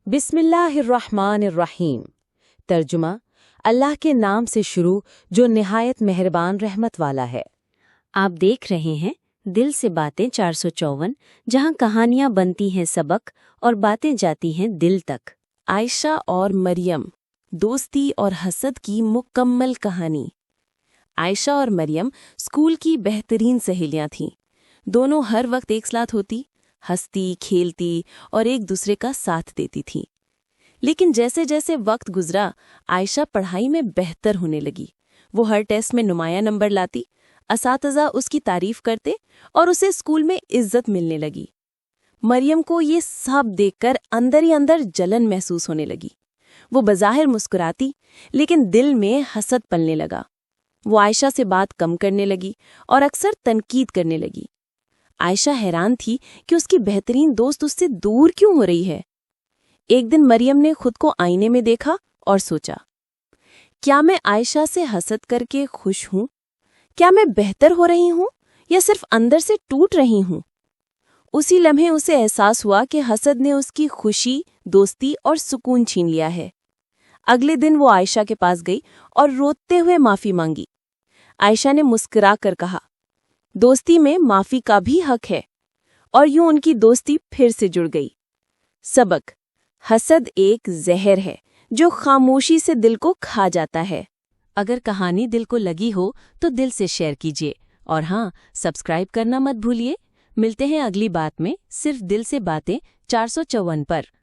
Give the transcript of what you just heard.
बिस्मिल्लाहिर्रहमानिर्रहीम। तर्जुमा, अल्लाह के नाम से शुरू जो निहायत मेहरबान रहमत वाला है। आप देख रहे हैं दिल से बातें 454, जहां कहानियां बनती हैं सबक और बातें जाती हैं दिल तक। आयशा और मरियम, दोस्ती और हसद की मुकम्मल कहानी। आयशा और मरियम स्कूल की बेहतरीन सहेलियां थीं। दोनों हर वक्त एक साथ होती, हंसती, खेलती और एक दूसरे का साथ देती थीं। लेकिन जैसे जैसे वक्त गुजरा, आयशा पढ़ाई में बेहतर होने लगी। वो हर टेस्ट में नुमाया नंबर लाती, असातिज़ा उसकी तारीफ करते और उसे स्कूल में इज्जत मिलने लगी। मरियम को ये सब देखकर अंदर ही अंदर जलन महसूस होने लगी। वो बज़ाहिर मुस्कुराती, लेकिन दिल में हसद पलने लगा। वो आयशा से बात कम करने लगी और अक्सर तनकीद करने लगी। आयशा हैरान थी कि उसकी बेहतरीन दोस्त उससे दूर क्यों हो रही है। एक दिन मरियम ने खुद को आईने में देखा और सोचा, क्या मैं आयशा से हसद करके खुश हूं? क्या मैं बेहतर हो रही हूं या सिर्फ अंदर से टूट रही हूं? उसी लम्हे उसे एहसास हुआ कि हसद ने उसकी खुशी, दोस्ती और सुकून छीन लिया है। अगले दिन वो आयशा के पास गई और रोते हुए माफी मांगी। आयशा ने मुस्कुरा कर कहा, दोस्ती में माफी का भी हक है। और यूं उनकी दोस्ती फिर से जुड़ गई। सबक: हसद एक जहर है जो खामोशी से दिल को खा जाता है। अगर कहानी दिल को लगी हो तो दिल से शेयर कीजिए और हाँ, सब्सक्राइब करना मत भूलिए। मिलते हैं अगली बात में, सिर्फ दिल से बातें 454 पर।